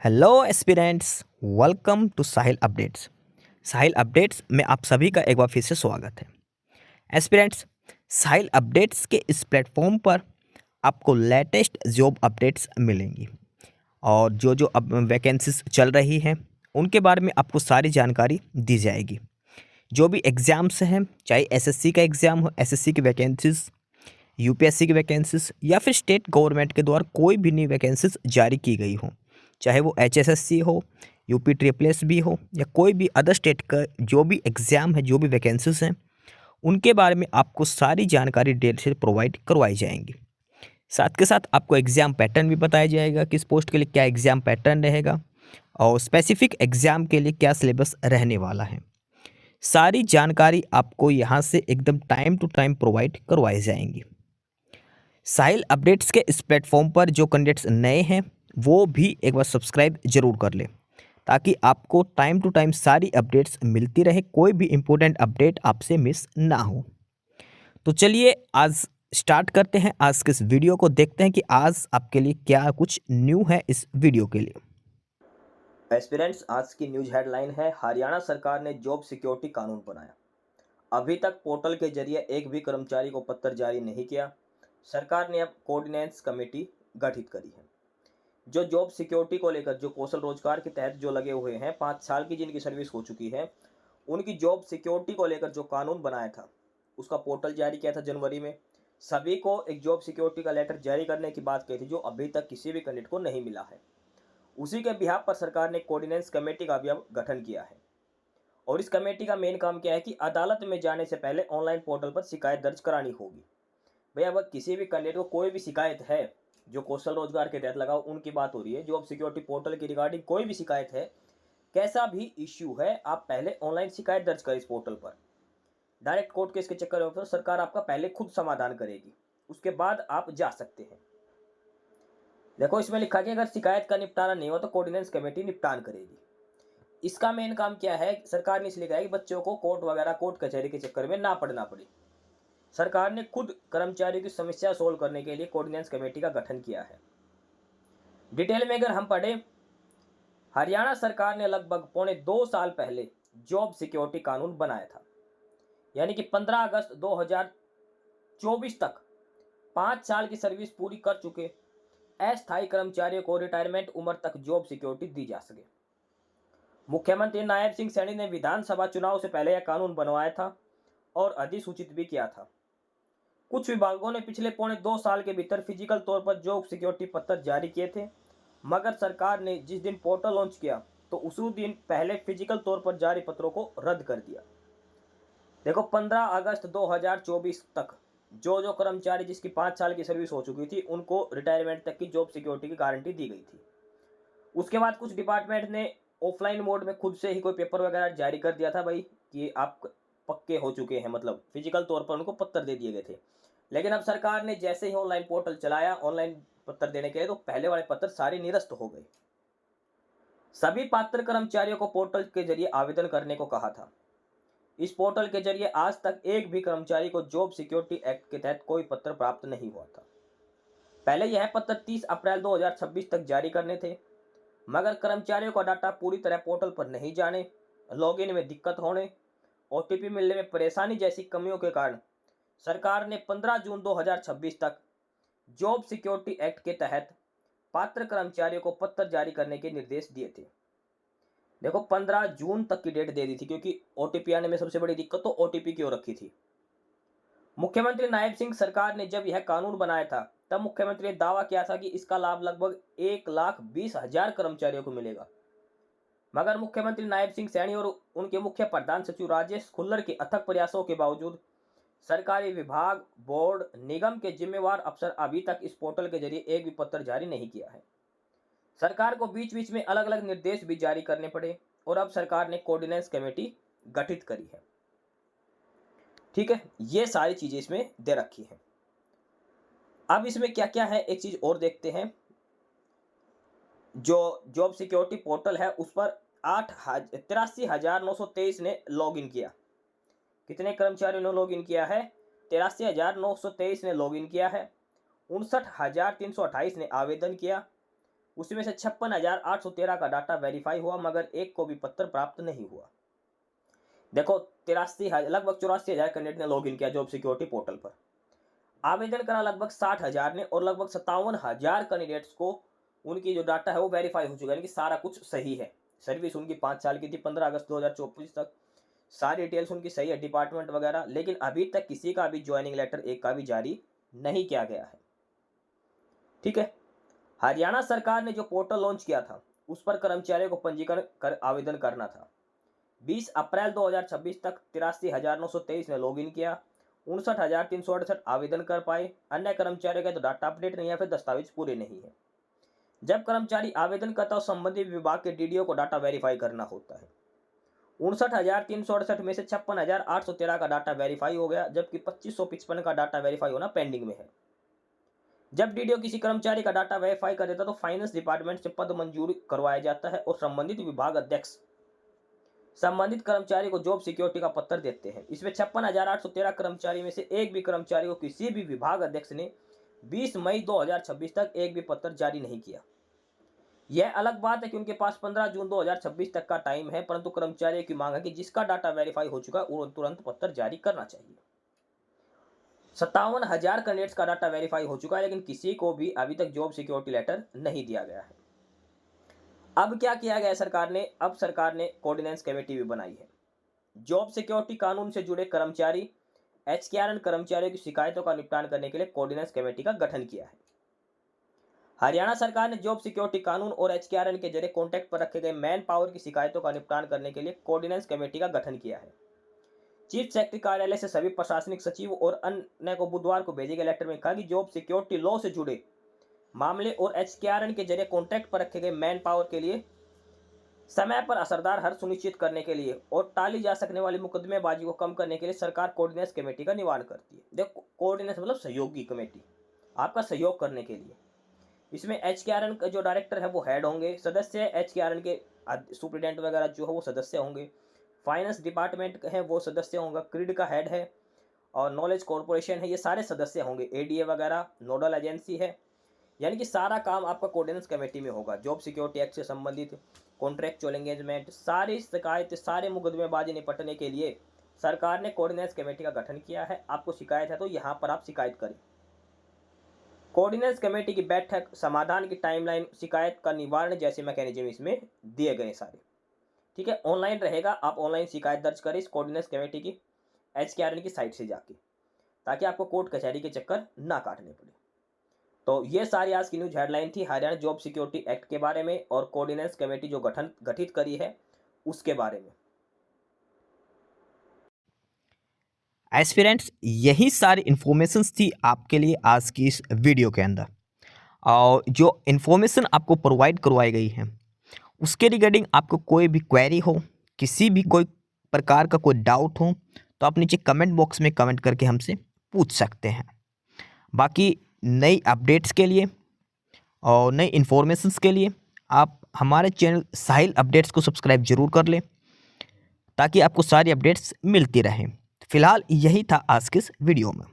Hello aspirants, welcome to Sahil updates. Sahil updates में आप सभी का एक बार फिर से स्वागत है। एस्पिरेंट्स, साहिल अपडेट्स के इस प्लेटफॉर्म पर आपको लेटेस्ट जॉब अपडेट्स मिलेंगी और जो जो अब वैकेंसीज चल रही हैं उनके बारे में आपको सारी जानकारी दी जाएगी। जो भी एग्ज़ाम्स हैं, चाहे एसएससी का एग्ज़ाम हो, एसएससी की वैकेंसीज, यूपीएससी की वैकेंसीज या फिर स्टेट गवर्नमेंट के द्वारा कोई भी नई वैकेंसीज जारी की गई हो, चाहे वो एचएसएससी हो, यूपी ट्रिपल एस भी हो या कोई भी अदर स्टेट का जो भी एग्ज़ाम है, जो भी वैकेंसीज हैं, उनके बारे में आपको सारी जानकारी डिटेल से प्रोवाइड करवाई जाएंगी। साथ के साथ आपको एग्ज़ाम पैटर्न भी बताया जाएगा, किस पोस्ट के लिए क्या एग्ज़ाम पैटर्न रहेगा और स्पेसिफिक एग्ज़ाम के लिए क्या सिलेबस रहने वाला है। सारी जानकारी आपको यहाँ से एकदम टाइम टू टाइम प्रोवाइड करवाई जाएंगी। साहिल अपडेट्स के इस प्लेटफॉर्म पर जो कैंडिडेट्स नए हैं वो भी एक बार सब्सक्राइब जरूर कर लें ताकि आपको टाइम टू टाइम सारी अपडेट्स मिलती रहे, कोई भी इम्पोर्टेंट अपडेट आपसे मिस ना हो। तो चलिए आज स्टार्ट करते हैं, आज के इस वीडियो को देखते हैं कि आज आपके लिए क्या कुछ न्यू है इस वीडियो के लिए। एस्पिरेंट्स, आज की न्यूज हेडलाइन है, हरियाणा सरकार ने जॉब सिक्योरिटी कानून बनाया। अभी तक पोर्टल के जरिए एक भी कर्मचारी को पत्र जारी नहीं किया। सरकार ने अब कोऑर्डिनेंस कमेटी गठित करी है जो जॉब सिक्योरिटी को लेकर, जो कौशल रोजगार के तहत जो लगे हुए हैं, 5 साल की जिनकी सर्विस हो चुकी है, उनकी जॉब सिक्योरिटी को लेकर जो कानून बनाया था उसका पोर्टल जारी किया था जनवरी में। सभी को एक जॉब सिक्योरिटी का लेटर जारी करने की बात कही थी जो अभी तक किसी भी कैंडिडेट को नहीं मिला है। उसी के बिहाफ पर सरकार ने कोऑर्डिनेंस कमेटी का भी अब गठन किया है और इस कमेटी का मेन काम क्या है कि अदालत में जाने से पहले ऑनलाइन पोर्टल पर शिकायत दर्ज करानी होगी। भैया अगर किसी भी कैंडिडेट को कोई भी शिकायत है जो कौशल रोजगार के तहत लगा, उनकी बात हो रही है, जॉब सिक्योरिटी पोर्टल की रिगार्डिंग कोई भी शिकायत है, कैसा भी इश्यू है, आप पहले ऑनलाइन शिकायत दर्ज करें इस पोर्टल पर। डायरेक्ट कोर्ट केस के चक्कर में तो सरकार आपका पहले खुद समाधान करेगी, उसके बाद आप जा सकते हैं। देखो इसमें लिखा कि अगर शिकायत का निपटारा नहीं हो तो कोऑर्डिनेंस कमेटी निपटान करेगी। इसका मेन काम क्या है, सरकार ने इसलिए कहा कि बच्चों को कोर्ट वगैरह, कोर्ट कचहरी के चक्कर में ना पड़ना पड़े। सरकार ने खुद कर्मचारियों की समस्या सोल्व करने के लिए कोऑर्डिनेंस कमेटी का गठन किया है। डिटेल में अगर हम पढ़े, हरियाणा सरकार ने लगभग 2.25 साल पहले जॉब सिक्योरिटी कानून बनाया था, यानी कि 15 अगस्त 2024 तक 5 साल की सर्विस पूरी कर चुके अस्थायी कर्मचारियों को रिटायरमेंट उम्र तक जॉब सिक्योरिटी दी जा सके। मुख्यमंत्री नायब सिंह सैनी ने विधानसभा चुनाव से पहले यह कानून बनवाया था और अधिसूचित भी किया था। कुछ विभागों ने पिछले 2.25 साल के भीतर फिजिकल तौर पर जॉब सिक्योरिटी पत्र जारी किए थे, मगर सरकार ने जिस दिन पोर्टल लॉन्च किया तो उसी दिन पहले फिजिकल तौर पर जारी पत्रों को रद्द कर दिया। देखो 15 अगस्त 2024 तक जो जो कर्मचारी जिसकी 5 साल की सर्विस हो चुकी थी उनको रिटायरमेंट तक की जॉब सिक्योरिटी की गारंटी दी गई थी। उसके बाद कुछ डिपार्टमेंट ने ऑफलाइन मोड में खुद से ही कोई पेपर वगैरह जारी कर दिया था भाई कि आप पक्के हो चुके हैं, मतलब फिजिकल तौर पर उनको पत्र दे दिए गए थे। लेकिन अब सरकार ने जैसे ही ऑनलाइन पोर्टल चलाया ऑनलाइन पत्र देने के लिए, तो पहले वाले पत्र सारे निरस्त हो गए। सभी पात्र कर्मचारियों को पोर्टल के जरिए आवेदन करने को कहा था। इस पोर्टल के जरिए आज तक एक भी कर्मचारी को जॉब सिक्योरिटी एक्ट के तहत कोई पत्र प्राप्त नहीं हुआ था। पहले यह पत्र 30 अप्रैल 2026 तक जारी करने थे, मगर कर्मचारियों का डाटा पूरी तरह पोर्टल पर नहीं जाने, लॉगिन में दिक्कत होने, ओटीपी मिलने में परेशानी जैसी कमियों के कारण सरकार ने 15 जून 2026 तक जॉब सिक्योरिटी एक्ट के तहत पात्र कर्मचारियों को पत्र जारी करने के निर्देश दिए थे। देखो 15 जून तक की डेट दे दी थी क्योंकि ओटीपी आने में सबसे बड़ी दिक्कत तो ओटीपी की हो रखी थी। मुख्यमंत्री नायब सिंह सरकार ने जब यह कानून बनाया था तब मुख्यमंत्री ने दावा किया था कि इसका लाभ लगभग 1,20,000 कर्मचारियों को मिलेगा, मगर मुख्यमंत्री नायब सिंह सैनी और उनके मुख्य प्रधान सचिव राजेश खुल्लर के अथक प्रयासों के बावजूद सरकारी विभाग, बोर्ड, निगम के जिम्मेवार अफसर अभी तक इस पोर्टल के जरिए एक भी पत्र जारी नहीं किया है। सरकार को बीच बीच में अलग अलग निर्देश भी जारी करने पड़े और अब सरकार ने कोऑर्डिनेंस कमेटी गठित करी है। ठीक है, ये सारी चीजें इसमें दे रखी है। अब इसमें क्या क्या है एक चीज और देखते हैं। जो जॉब सिक्योरिटी पोर्टल है उस पर 83,923 ने लॉगिन किया। कितने कर्मचारियों ने लॉगिन किया है? 83,923 ने लॉगिन किया है। 59,328 ने आवेदन किया। उसमें से 56,813 का डाटा वेरीफाई हुआ, मगर एक को भी पत्र प्राप्त नहीं हुआ। देखो, 83,000 लगभग 84,000 कैंडिडेट ने लॉग इन किया जॉब सिक्योरिटी पोर्टल पर। आवेदन करा लगभग 60,000 ने, और लगभग 57,000 कैंडिडेट्स को उनकी जो डाटा है वो वेरीफाई हो चुका है, यानी कि सारा कुछ सही है। सर्विस उनकी 5 साल की थी, 15 अगस्त 2024 तक सारी डिटेल्स उनकी सही है, डिपार्टमेंट वगैरह। लेकिन अभी तक किसी का भी ज्वाइनिंग लेटर एक का भी जारी नहीं किया गया है। ठीक है, हरियाणा सरकार ने जो पोर्टल लॉन्च किया था उस पर कर्मचारियों को पंजीकरण कर आवेदन करना था। 20 अप्रैल 2026 तक 83,923 ने लॉगिन किया। 59,368 आवेदन कर पाए। अन्य कर्मचारियों का तो डाटा अपडेट नहीं है, फिर दस्तावेज पूरे नहीं है। जब कर्मचारी आवेदन करता है, संबंधित विभाग के डीडीओ को डाटा वेरीफाई करना होता है। 59,368 में से 56,813 का डाटा वेरीफाई हो गया, जबकि 2,555 का डाटा वेरीफाई होना पेंडिंग में है। जब डीडीओ किसी कर्मचारी का डाटा वेरीफाई कर देता है तो फाइनेंस डिपार्टमेंट से पद मंजूर करवाया जाता है, और संबंधित विभाग अध्यक्ष संबंधित कर्मचारी को जॉब सिक्योरिटी का पत्र देते हैं। इसमें 56,813 कर्मचारी में से एक भी कर्मचारी को किसी भी विभाग अध्यक्ष ने 20 मई 2026 तक एक भी पत्र जारी नहीं किया। यह अलग बात है कि उनके पास 15 जून 2026 तक का टाइम है, परंतु कर्मचारियों की मांग है कि जिसका डाटा वेरीफाई हो चुका है वो तुरंत पत्र जारी करना चाहिए। 57,000 कैंडिडेट्स का डाटा वेरीफाई हो चुका है, लेकिन किसी को भी अभी तक जॉब सिक्योरिटी लेटर नहीं दिया गया है। अब क्या किया गया सरकार ने? अब सरकार ने कोऑर्डिनेंस कमेटी भी बनाई है। जॉब सिक्योरिटी कानून से जुड़े कर्मचारी, एचकेआरएन कर्मचारियों की शिकायतों का निपटान करने के लिए कोऑर्डिनेंस कमेटी का गठन किया है। हरियाणा सरकार ने जॉब सिक्योरिटी कानून और एचकेआरएन के जरिए कॉन्ट्रैक्ट पर रखे गए मैन पावर की शिकायतों का निपटान करने के लिए कोऑर्डिनेंस कमेटी का गठन किया है। चीफ सेक्रेटरी कार्यालय से सभी प्रशासनिक सचिव और अन्य को बुधवार को भेजे गए लेटर में कहा कि जॉब सिक्योरिटी लॉ से जुड़े मामले और एचकेआरएन के जरिए कॉन्ट्रैक्ट पर रखे गए मैन पावर के लिए समय पर असरदार हर सुनिश्चित करने के लिए और टाली जा सकने वाली मुकदमेबाजी को कम करने के लिए सरकार कोऑर्डिनेंस कमेटी का निर्माण करती है। देखो, कोऑर्डिनेंस मतलब सहयोगी कमेटी, आपका सहयोग करने के लिए। इसमें एचकेआरएन का जो डायरेक्टर है वो हेड होंगे, सदस्य एचकेआरएन के सुप्रिटेंडेंट वगैरह जो है वो सदस्य होंगे, फाइनेंस डिपार्टमेंट है वो सदस्य होंगे, क्रिड का हेड है और नॉलेज कॉर्पोरेशन है, ये सारे सदस्य होंगे, एडीए वगैरह नोडल एजेंसी है। यानी कि सारा काम आपका कोऑर्डिनेंस कमेटी में होगा। जॉब सिक्योरिटी एक्ट से संबंधित कॉन्ट्रैक्चुअल एंगेजमेंट, सारी शिकायत, सारे मुकदमेबाजी निपटने के लिए सरकार ने कोऑर्डिनेंस कमेटी का गठन किया है। आपको शिकायत है तो यहाँ पर आप शिकायत करें। कोऑर्डिनेंस कमेटी की बैठक, समाधान की टाइमलाइन, शिकायत का निवारण जैसे मैकेनिज्म इसमें दिए गए सारे। ठीक है, ऑनलाइन रहेगा, आप ऑनलाइन शिकायत दर्ज करें इस कोऑर्डिनेंस कमेटी की एचकेआरएन की साइट से जाके, ताकि आपको कोर्ट कचहरी के चक्कर ना काटने पड़े। तो ये सारी आज की न्यूज हेडलाइन थी हरियाणा जॉब सिक्योरिटी एक्ट के बारे में और कोऑर्डिनेंस कमेटी जो गठित करी है उसके बारे में। एस्पिरेंट्स, यही सारी इन्फॉर्मेशंस थी आपके लिए आज की इस वीडियो के अंदर। और जो इन्फॉर्मेशन आपको प्रोवाइड करवाई गई है उसके रिगार्डिंग आपको कोई भी क्वेरी हो, किसी भी कोई प्रकार का कोई डाउट हो, तो आप नीचे कमेंट बॉक्स में कमेंट करके हमसे पूछ सकते हैं। बाकी नई अपडेट्स के लिए और नई इन्फॉर्मेशंस के लिए आप हमारे चैनल साहिल अपडेट्स को सब्सक्राइब जरूर कर लें, ताकि आपको सारी अपडेट्स मिलती रहें। फिलहाल यही था आज के इस वीडियो में।